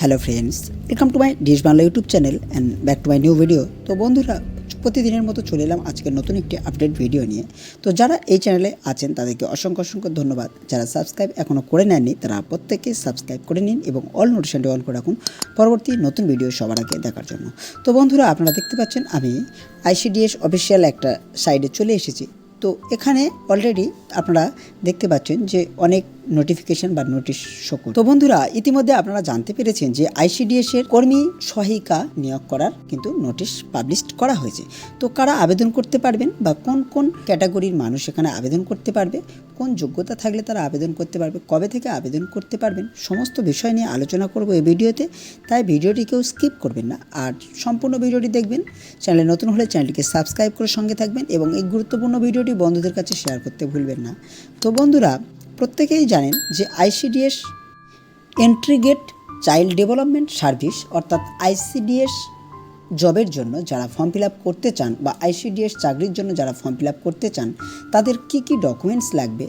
Hello friends, welcome to my dish Bangla YouTube channel and back to my new video. তো বন্ধুরা, প্রতিদিনের মতো চলে এলাম আজকের নতুন একটি আপডেট ভিডিও নিয়ে। তো যারা এই চ্যানেলে আছেন তাদেরকে অসংখ্য অসংখ্য ধন্যবাদ। যারা সাবস্ক্রাইব এখনও করে নেননি তারা প্রত্যেকেই সাবস্ক্রাইব করে নিন এবং অল নোটিফিকেশনটি অন করে রাখুন পরবর্তী নতুন ভিডিও সবার আগে দেখার জন্য। তো বন্ধুরা, আপনারা দেখতে পাচ্ছেন আমি আইসিডিএস অফিসিয়াল একটা সাইডে চলে এসেছি। তো এখানে অলরেডি আপনারা দেখতে পাচ্ছেন যে অনেক নোটিফিকেশন বা নোটিশ শো করছে। তো বন্ধুরা, ইতিমধ্যে আপনারা জানতে পেরেছেন যে আইসিডিএস এর কর্মী সহায়িকা নিয়োগ করার কিন্তু নোটিশ পাবলিশ করা হয়েছে। তো কারা আবেদন করতে পারবেন বা কোন কোন ক্যাটাগরির মানুষ এখানে আবেদন করতে পারবে, কোন যোগ্যতা থাকলে তারা আবেদন করতে পারবে, কবে থেকে আবেদন করতে পারবেন, সমস্ত বিষয় নিয়ে আলোচনা করব এই ভিডিওতে। তাই ভিডিওটি কেউ স্কিপ করবেন না আর সম্পূর্ণ ভিডিওটি দেখবেন। চ্যানেলে নতুন হলে চ্যানেলটিকে সাবস্ক্রাইব করে সঙ্গে থাকবেন এবং এই গুরুত্বপূর্ণ ভিডিওটি বন্ধুদের কাছে শেয়ার করতে ভুলবেন না। তো বন্ধুরা, প্রত্যেকেই জানেন যে ICDS integrated child development service অর্থাৎ আইসিডিএস জবের জন্য যারা ফর্ম ফিল আপ করতে চান বা আইসিডিএস চাকরির জন্য যারা ফর্ম ফিল আপ করতে চান তাদের কি কি ডকুমেন্টস লাগবে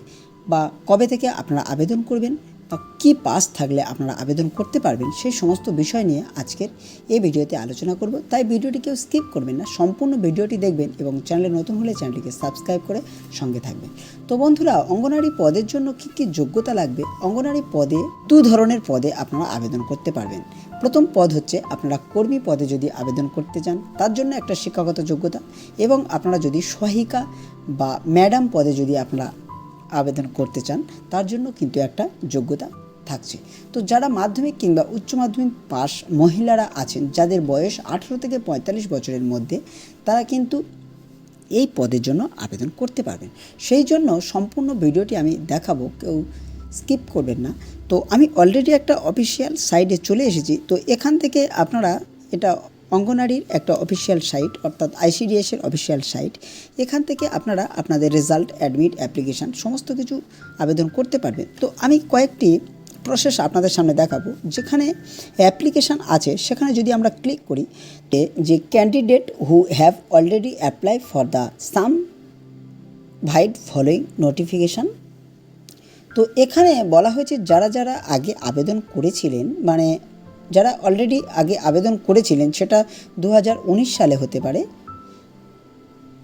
বা কবে থেকে আপনারা আবেদন করবেন বা কী পাস থাকলে আপনারা আবেদন করতে পারবেন, সেই সমস্ত বিষয় নিয়ে আজকের এই ভিডিওতে আলোচনা করব। তাই ভিডিওটি কেউ স্কিপ করবেন না, সম্পূর্ণ ভিডিওটি দেখবেন এবং চ্যানেলে নতুন হলে চ্যানেলটিকে সাবস্ক্রাইব করে সঙ্গে থাকবেন। তো বন্ধুরা, অঙ্গনারী পদের জন্য কী কী যোগ্যতা লাগবে? অঙ্গনারী পদে দু ধরনের পদে আপনারা আবেদন করতে পারবেন। প্রথম পদ হচ্ছে আপনারা কর্মী পদে যদি আবেদন করতে চান তার জন্য একটা শিক্ষাগত যোগ্যতা, এবং আপনারা যদি সহায়িকা বা ম্যাডাম পদে যদি আপনারা আবেদন করতে চান তার জন্য কিন্তু একটা যোগ্যতা থাকছে। তো যারা মাধ্যমিক কিংবা উচ্চ মাধ্যমিক পাস মহিলারা আছেন, যাদের বয়স 18 থেকে 45 বছরের মধ্যে, তারা কিন্তু এই পদের জন্য আবেদন করতে পারবেন। সেই জন্য সম্পূর্ণ ভিডিওটি আমি দেখাবো, কেউ স্কিপ করবেন না। তো আমি অলরেডি একটা অফিসিয়াল সাইটে চলে এসেছি। তো এখান থেকে আপনারা, এটা অঙ্গনারীর একটা অফিসিয়াল সাইট অর্থাৎ আইসিডিএসের অফিসিয়াল সাইট, এখান থেকে আপনারা আপনাদের রেজাল্ট, অ্যাডমিট, অ্যাপ্লিকেশান সমস্ত কিছু আবেদন করতে পারবেন। তো আমি কয়েকটি প্রসেস আপনাদের সামনে দেখাবো। যেখানে অ্যাপ্লিকেশান আছে সেখানে যদি আমরা ক্লিক করি যে candidate who have already apply for the some vide following notification. তো এখানে বলা হয়েছে যারা যারা আগে আবেদন করেছিলেন, মানে যারা অলরেডি আগে আবেদন করেছিলেন, সেটা 2019 সালে হতে পারে।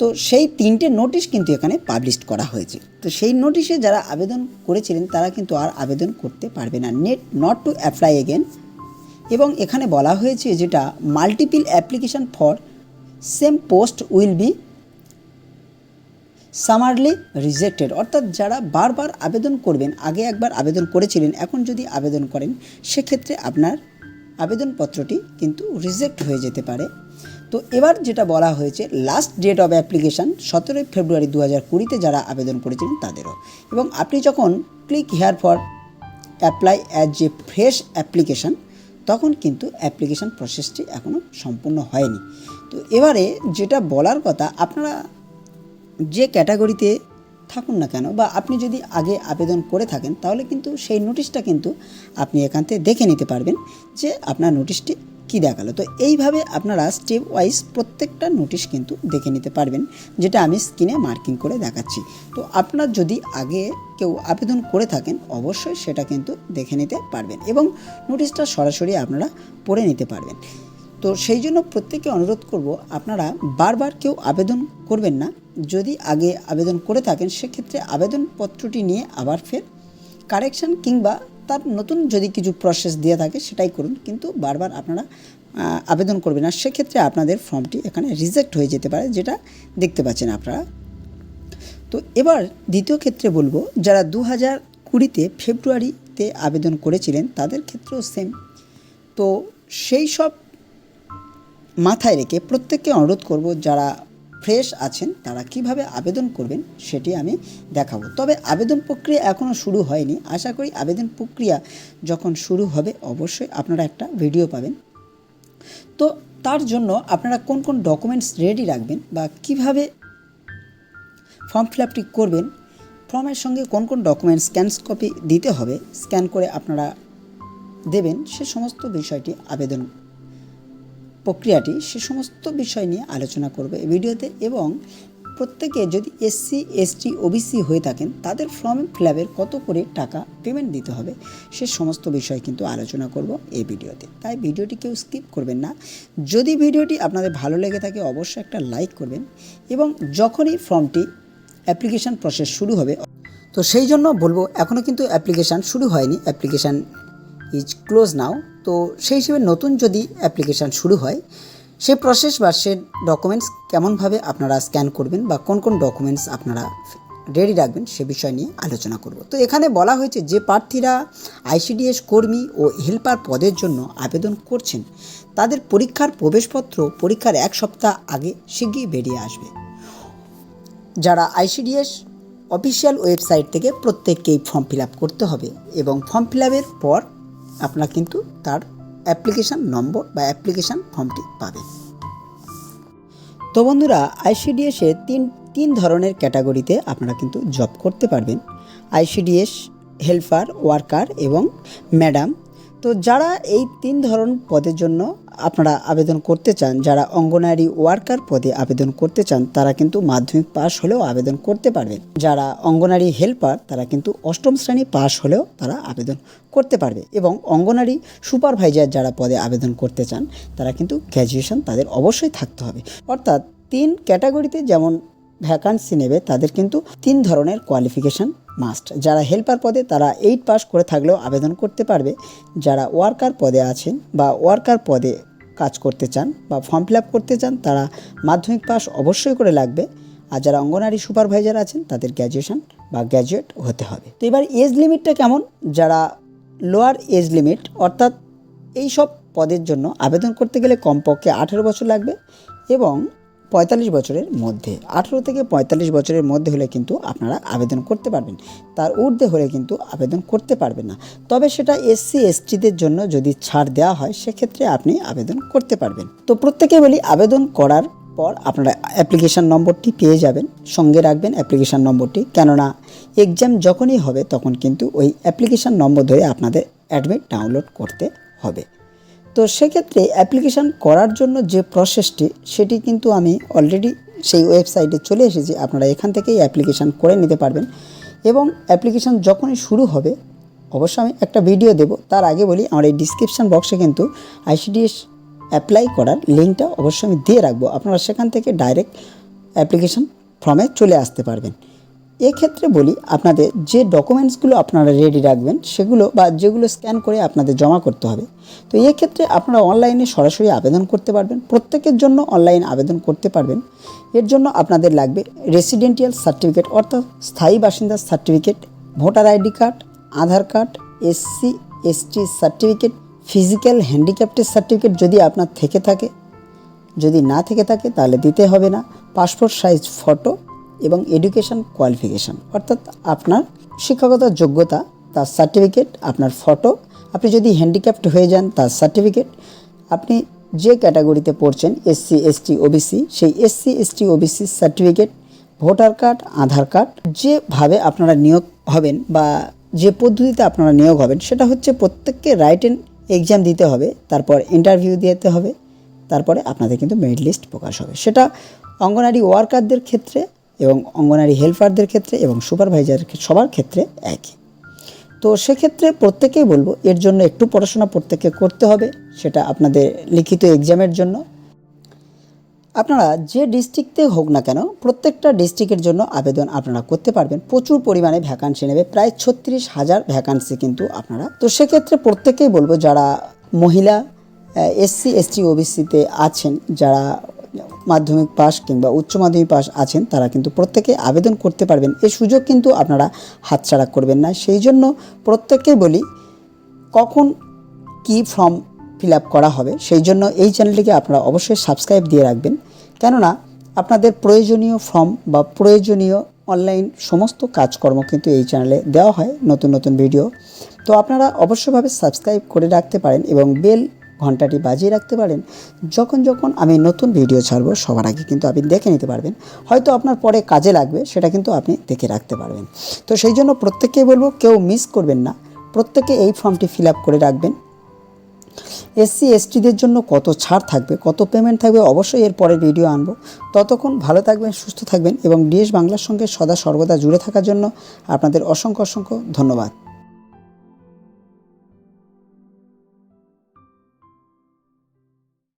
তো সেই 3টে নোটিশ কিন্তু এখানে পাবলিশ করা হয়েছে। তো সেই নোটিশে যারা আবেদন করেছিলেন তারা কিন্তু আর আবেদন করতে পারবে না, নট টু অ্যাপ্লাই এগেন। এবং এখানে বলা হয়েছে যেটা multiple application for same post will be সামারলি rejected, অর্থাৎ যারা বারবার আবেদন করবেন, আগে একবার আবেদন করেছিলেন, এখন যদি আবেদন করেন সেক্ষেত্রে আপনার আবেদনপত্রটি কিন্তু রিজেক্ট হয়ে যেতে পারে। তো এবার যেটা বলা হয়েছে লাস্ট ডেট অফ অ্যাপ্লিকেশান 17 ফেব্রুয়ারি 2020 যারা আবেদন করেছিলেন তাদেরও। এবং আপনি যখন click here for apply as a fresh application, তখন কিন্তু অ্যাপ্লিকেশান প্রসেসটি এখনও সম্পূর্ণ হয়নি। তো এবারে যেটা বলার কথা, আপনারা যে ক্যাটাগরিতে থাকুন না কেন বা আপনি যদি আগে আবেদন করে থাকেন তাহলে কিন্তু সেই নোটিশটা কিন্তু আপনি এখান থেকে দেখে নিতে পারবেন যে আপনার নোটিশটি কী দেখালো। তো এইভাবে আপনারা স্টেপ ওয়াইজ প্রত্যেকটা নোটিশ কিন্তু দেখে নিতে পারবেন, যেটা আমি স্ক্রিনে মার্কিং করে দেখাচ্ছি। তো আপনার যদি আগে কেউ আবেদন করে থাকেন অবশ্যই সেটা কিন্তু দেখে নিতে পারবেন এবং নোটিশটা সরাসরি আপনারা পড়ে নিতে পারবেন। তো সেই জন্য প্রত্যেককে অনুরোধ করব, আপনারা বারবার কেউ আবেদন করবেন না। যদি আগে আবেদন করে থাকেন সেক্ষেত্রে আবেদনপত্রটি নিয়ে আবার ফের কারেকশান কিংবা তার নতুন যদি কিছু প্রসেস দিয়ে থাকে সেটাই করুন, কিন্তু বারবার আপনারা আবেদন করবেন না, সেক্ষেত্রে আপনাদের ফর্মটি এখানে রিজেক্ট হয়ে যেতে পারে, যেটা দেখতে পাচ্ছেন আপনারা। তো এবার দ্বিতীয় ক্ষেত্রে বলবো, যারা 2020 ফেব্রুয়ারিতে আবেদন করেছিলেন তাদের ক্ষেত্রেও সেম। তো সেই সব মাথায় রেখে প্রত্যেককে অনুরোধ করব, যারা ফ্রেশ আছেন তারা কিভাবে আবেদন করবেন সেটি আমি দেখাবো। তবে আবেদন প্রক্রিয়া এখনও শুরু হয়নি, আশা করি আবেদন প্রক্রিয়া যখন শুরু হবে অবশ্যই আপনারা একটা ভিডিও পাবেন। তো তার জন্য আপনারা কোন কোন ডকুমেন্টস রেডি রাখবেন বা কিভাবে ফর্ম ফিল আপটি করবেন, ফর্মের সঙ্গে কোন কোন ডকুমেন্টস স্ক্যান কপি দিতে হবে, স্ক্যান করে আপনারা দেবেন, সে সমস্ত বিষয়টি আবেদন প্রক্রিয়াটি সে সমস্ত বিষয় নিয়ে আলোচনা করবে এই ভিডিওতে। এবং প্রত্যেকে যদি এসসি এসটি ওবিসি হয়ে থাকেন তাদের ফর্ম ফিল আপের কত করে টাকা পেমেন্ট দিতে হবে সে সমস্ত বিষয় কিন্তু আলোচনা করব এই ভিডিওতে। তাই ভিডিওটি কেউ স্কিপ করবেন না। যদি ভিডিওটি আপনাদের ভালো লেগে থাকে অবশ্যই একটা লাইক করবেন এবং যখনই ফর্মটি অ্যাপ্লিকেশান প্রসেস শুরু হবে, তো সেই জন্য বলবো এখনও কিন্তু অ্যাপ্লিকেশান শুরু হয়নি, অ্যাপ্লিকেশান ইজ ক্লোজ নাও। তো সেই হিসেবে নতুন যদি অ্যাপ্লিকেশান শুরু হয় সে প্রসেস বা সে ডকুমেন্টস কেমনভাবে আপনারা স্ক্যান করবেন বা কোন কোন ডকুমেন্টস আপনারা রেডি রাখবেন সে বিষয় নিয়ে আলোচনা করব। তো এখানে বলা হয়েছে যে প্রার্থীরা আইসিডিএস কর্মী ও হেল্পার পদের জন্য আবেদন করছেন তাদের পরীক্ষার প্রবেশপত্র পরীক্ষার 1 সপ্তাহ আগে শিগগিরই বেরিয়ে আসবে। যারা আইসিডিএস অফিসিয়াল ওয়েবসাইট থেকে প্রত্যেককেই ফর্ম ফিল আপ করতে হবে এবং ফর্ম ফিল আপের পর আপনারা কিন্তু তার অ্যাপ্লিকেশান নম্বর বা অ্যাপ্লিকেশান ফর্মটি পাবেন। তো বন্ধুরা আইসিডিএসে তিন ধরনের ক্যাটাগরিতে আপনারা কিন্তু জব করতে পারবেন, আইসিডিএস, হেল্পার, ওয়ার্কার এবং ম্যাডাম। তো যারা এই 3 ধরন পদের জন্য আপনারা আবেদন করতে চান, যারা অঙ্গনারী ওয়ার্কার পদে আবেদন করতে চান তারা কিন্তু মাধ্যমিক পাস হলেও আবেদন করতে পারবেন। যারা অঙ্গনারী হেল্পার তারা কিন্তু 8ম শ্রেণী পাস হলেও তারা আবেদন করতে পারবে এবং অঙ্গনারী সুপারভাইজার যারা পদে আবেদন করতে চান তারা কিন্তু গ্র্যাজুয়েশন তাদের অবশ্যই থাকতে হবে। অর্থাৎ 3 ক্যাটাগরিতে যেমন ভ্যাকান্সি নেবে তাদের কিন্তু 3 ধরনের কোয়ালিফিকেশান মাস্ট। যারা হেল্পার পদে তারা 8 পাস করে থাকলেও আবেদন করতে পারবে। যারা ওয়ার্কার পদে আছেন বা ওয়ার্কার পদে কাজ করতে চান বা ফর্ম ফিল আপ করতে চান তারা মাধ্যমিক পাস অবশ্যই করে লাগবে। আর যারা অঙ্গনারী সুপারভাইজার আছেন তাদের গ্র্যাজুয়েশন বা গ্র্যাজুয়েট হতে হবে। তো এবার এজ লিমিটটা কেমন? যারা লোয়ার এজ লিমিট অর্থাৎ এই সব পদের জন্য আবেদন করতে গেলে কমপক্ষে 18 বছর লাগবে এবং 45 বছরের মধ্যে, 18 থেকে 45 বছরের মধ্যে হলে কিন্তু আপনারা আবেদন করতে পারবেন, তার ঊর্ধ্বে হলে কিন্তু আবেদন করতে পারবেন না। তবে সেটা এসসি এসটিদের জন্য যদি ছাড় দেওয়া হয় সেক্ষেত্রে আপনি আবেদন করতে পারবেন। তো প্রত্যেকে বলি আবেদন করার পর আপনারা অ্যাপ্লিকেশান নম্বরটি পেয়ে যাবেন, সঙ্গে রাখবেন অ্যাপ্লিকেশান নম্বরটি, কেননা এক্সাম যখনই হবে তখন কিন্তু ওই অ্যাপ্লিকেশান নম্বর ধরে আপনাদের অ্যাডমিট ডাউনলোড করতে হবে। তো সেক্ষেত্রে অ্যাপ্লিকেশান করার জন্য যে প্রসেসটি সেটি কিন্তু আমি অলরেডি সেই ওয়েবসাইটে চলে এসেছি, আপনারা এখান থেকেই অ্যাপ্লিকেশান করে নিতে পারবেন এবং অ্যাপ্লিকেশান যখনই শুরু হবে অবশ্যই আমি একটা ভিডিও দেব। তার আগে বলি আমার এই ডিসক্রিপশান বক্সে কিন্তু আইসিডিএস অ্যাপ্লাই করার লিঙ্কটা অবশ্যই আমি দিয়ে রাখবো, আপনারা সেখান থেকে ডাইরেক্ট অ্যাপ্লিকেশান ফর্মে চলে আসতে পারবেন। এক্ষেত্রে বলি আপনাদের যে ডকুমেন্টসগুলো আপনারা রেডি রাখবেন সেগুলো বা যেগুলো স্ক্যান করে আপনাদের জমা করতে হবে। তো এক্ষেত্রে আপনারা অনলাইনে সরাসরি আবেদন করতে পারবেন, প্রত্যেকের জন্য অনলাইন আবেদন করতে পারবেন। এর জন্য আপনাদের লাগবে রেসিডেন্টিয়াল সার্টিফিকেট অর্থাৎ স্থায়ী বাসিন্দার certificate, voter ID card, Aadhaar card, SC ST certificate, physical হ্যান্ডিক্যাপ্টের সার্টিফিকেট যদি আপনার থেকে থাকে, যদি না থেকে থাকে তাহলে দিতে হবে না, পাসপোর্ট সাইজ ফটো এবং এডুকেশান কোয়ালিফিকেশান অর্থাৎ আপনার শিক্ষাগত যোগ্যতা তার সার্টিফিকেট, আপনার ফটো, আপনি যদি হ্যান্ডিক্যাপ্ট হয়ে যান তার সার্টিফিকেট, আপনি যে ক্যাটাগরিতে পড়ছেন এসসি এসটি ওবিসি সেই SC ST OBC certificate, voter card, Aadhaar card. যেভাবে আপনারা নিয়োগ হবেন বা যে পদ্ধতিতে আপনারা নিয়োগ হবেন সেটা হচ্ছে প্রত্যেককে রাইটেন এক্সাম দিতে হবে, তারপর ইন্টারভিউ দিতে হবে, তারপরে আপনাদের কিন্তু মেরিট লিস্ট প্রকাশ হবে। সেটা অঙ্গনারী ওয়ার্কারদের ক্ষেত্রে এবং অঙ্গনারী হেল্পারদের ক্ষেত্রে এবং সুপারভাইজার সবার ক্ষেত্রে একই। তো সেক্ষেত্রে প্রত্যেকেই বলবো এর জন্য একটু পড়াশোনা প্রত্যেককে করতে হবে, সেটা আপনাদের লিখিত এক্সামের জন্য। আপনারা যে ডিস্ট্রিক্টে হোক না কেন প্রত্যেকটা ডিস্ট্রিক্টের জন্য আবেদন আপনারা করতে পারবেন। প্রচুর পরিমাণে ভ্যাকান্সি নেবে, প্রায় 36,000 ভ্যাকান্সি কিন্তু আপনারা। তো সেক্ষেত্রে প্রত্যেকেই বলবো যারা মহিলা এসসি এসটি ওবিসিতে আছেন, যারা মাধ্যমিক পাস কিংবা উচ্চ মাধ্যমিক পাস আছেন তারা কিন্তু প্রত্যেকে আবেদন করতে পারবেন। এই সুযোগ কিন্তু আপনারা হাতছাড়া করবেন না। সেই জন্য প্রত্যেককেই বলি কখন কি ফর্ম ফিল আপ করা হবে সেই জন্য এই চ্যানেলটিকে আপনারা অবশ্যই সাবস্ক্রাইব দিয়ে রাখবেন, কেননা আপনাদের প্রয়োজনীয় ফর্ম বা প্রয়োজনীয় অনলাইন সমস্ত কাজকর্ম কিন্তু এই চ্যানেলে দেওয়া হয়, নতুন নতুন ভিডিও। তো আপনারা অবশ্যভাবে সাবস্ক্রাইব করে রাখতে পারেন এবং বেল ঘন্টাটি বাজিয়ে রাখতে পারেন। যখন যখন আমি নতুন ভিডিও ছাড়বো সবার আগে কিন্তু আপনি দেখে নিতে পারবেন, হয়তো আপনার পরে কাজে লাগবে সেটা কিন্তু আপনি দেখে রাখতে পারবেন। তো সেই জন্য প্রত্যেককেই বলবো কেউ মিস করবেন না, প্রত্যেকে এই ফর্মটি ফিল আপ করে রাখবেন এসসি এসটিদের জন্য কত ছাড় থাকবে, কত পেমেন্ট থাকবে, অবশ্যই এর পরের ভিডিও আনবো। ততক্ষণ ভালো থাকবেন, সুস্থ থাকবেন এবং ডিএস বাংলার সঙ্গে সদা সর্বদা জুড়ে থাকার জন্য আপনাদের অসংখ্য ধন্যবাদ।